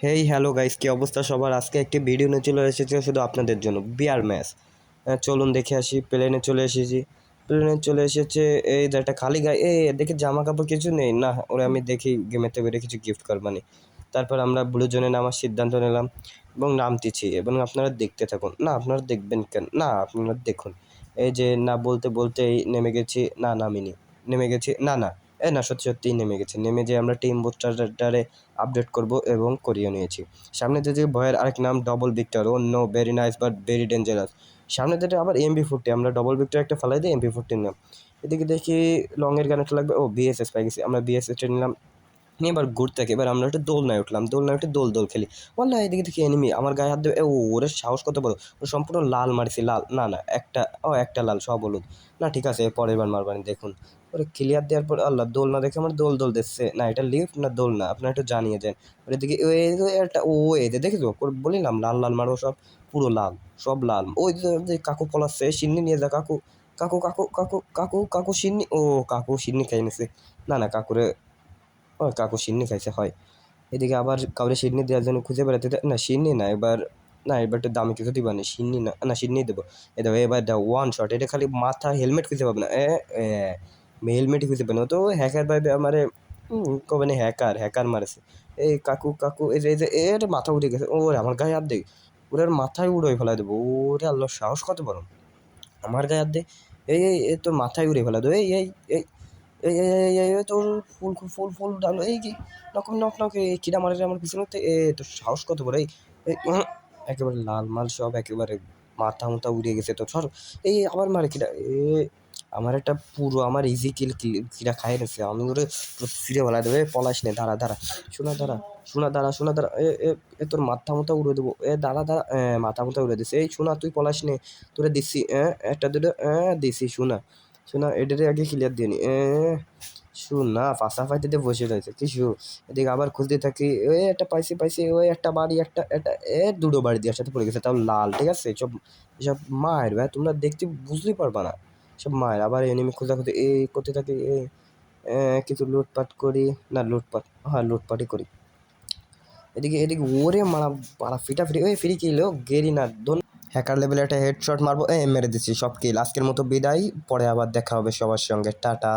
Hey hello guys, কি অবস্থা সবার? আজকে একটি ভিডিও নিয়ে চলে এসেছে শুধু আপনাদের জন্য, বিয়ার ম্যাচ। চলুন দেখে আসি। প্লেনে চলে এসেছি, প্লেনে চলে এসেছে। এই যে একটা খালি গায়ে দেখি জামা কাপড় কিছু নেই না, ওরা আমি দেখি গেমেতে বেড়ে কিছু গিফট করবানি। তারপর আমরা ব্লু জোনে নামার সিদ্ধান্ত নিলাম এবং নামতেছি, এবং আপনারা দেখতে থাকুন। না, আপনারা দেখবেন কেন? না, আপনারা দেখুন। এই যে না বলতে বলতেই নেমে গেছি, না নামিনি, নেমে গেছি, না না না সত্যি সত্যিই নেমে গেছি। নেমে যে আমরা টিম বুস্টারে আপডেট করব এবং করিয়ে নিয়েছি। সামনে যে ভয়ের আরেক নাম double victor. Oh no, very nice but very dangerous. সামনে যেটা আবার MP40, আমরা ডবল ভিক্টর একটা ফেলাই দিই, MP40 নিলাম। এদিকে দেখি লংয়ের গান একটা লাগবে। ও BSS পাই গেছি, আমরা BSS নিলাম। নিয়ে এবার ঘুরতে থাকি। এবার আমরা একটা দোলনায় উঠলাম, দোলনায় উঠে দোল দোল খেলি। ওয়াল্লাহ এদিকে দেখি এনিমি আমার গায়ে হাত দেবে। ওরে সাহস কত বড়! ও সম্পূর্ণ লাল মারছি, লাল না না একটা লাল, সব হলুদ। না ঠিক আছে, পরের বার মারবানি। দেখুন ওরে ক্লিয়ার দেওয়ার পর আল্লাহ, দোল না দেখে আমার দোল দোল দিচ্ছে। না এটা লিফট না দোল না, আপনারা একটু জানিয়ে দেন। ওর দিকে একটা এই যে দেখেছো, বলিলাম লাল লাল মারো, সব পুরো লাল, সব লাল। ওই যে কাকু পলাচ্ছে, সিন্নি নিয়ে যা কাকু। কাকু কাকু কাকু কাকু কাকু সিন্নি, ও কাকু সিন্নি খাই নিছে। না না কাকুরে, ও কাকু সিন্নি খাইছে হয়। এদিকে আবার কাউরে সিডনি দেওয়ার জন্য খুঁজে বেড়াতে, না সিডনি না, এবার একটু দামি কিছু দিবা না, সিডনি না, না সিডনি দেবো। এ দেখো এবার দাও ওয়ান শট। এটা খালি মাথা হেলমেট খুঁজে পাবে না, হেলমেটই খুঁজে পাবে না। তো হ্যাকার ভাই আমারে কবে না, হ্যাকার হ্যাকার মারেছে। এই কাকু কাকু এই যে এর মাথা উঠে গেছে। ওরে আমার গায়ে হাত দেয়, ওর মাথায় উড়ে ফেলা দেবো। ওরে আল্লাহ, সাহস কত বড়! আমার গায়ে হাত দে। এই তোর মাথায় উড়ে ফেলা দেবো। এই এই এই এই এই এই এই এই তোর ফুল ফুল ফুল ডালো। এই কি নক নক নক, এই কিরা মারে রে আমার পিছনে? তোর সাহস কত বড়! এই একেবারে লাল মাল সব, একেবারে মাথা মুথা উড়ে গেছে। তো সর। এই আবার মারে কিরা! আমার একটা পুরো আমার ইজি কিরা খাই নিছে। আমি ওরে ফিরে বলা দেবে, পলাশ নে, দাঁড়া দাঁড়া, শোনা দাঁড়া। তোর মাথা মুথা উড়ে দেবো। দাঁড়া দাঁড়া, মাথা মুথা উড়ে দিছে। এই শোনা, তুই পলাশ নে, তোরে দিচ্ছি। একটা দুটো দিছি। শোনা এটারে আগে ক্লিয়ার দিয়ে নি। শোনা ফাঁসা ফাইতে বসে রয়েছে কিছু। এদিকে আবার খুঁজতে থাকি। একটা পাইছি। ওই একটা বাড়ি, একটা দুটো বাড়ি দেওয়ার সাথে পড়ে গেছে, তাও লাল। ঠিক আছে, এসব মায়ের ভাই, তোমরা দেখতে বুঝতেই পারবা না। সব মায়ের। আবার এনিমি খোঁজাখুঁজি করতে থাকি। কিছু লুটপাট করি, না লুটপাট, হ্যাঁ লুটপাটই করি। এদিকে ওরে মারা পাড়া ফিটাফিটি। ফ্রি কিল, গেরি না হ্যাকার লেভেলে একটা হেডশট মারবো। মেরে দিচ্ছি, সব কিল। আজকের মতো বিদায়, পরে আবার দেখা হবে সবার সঙ্গে, টাটা।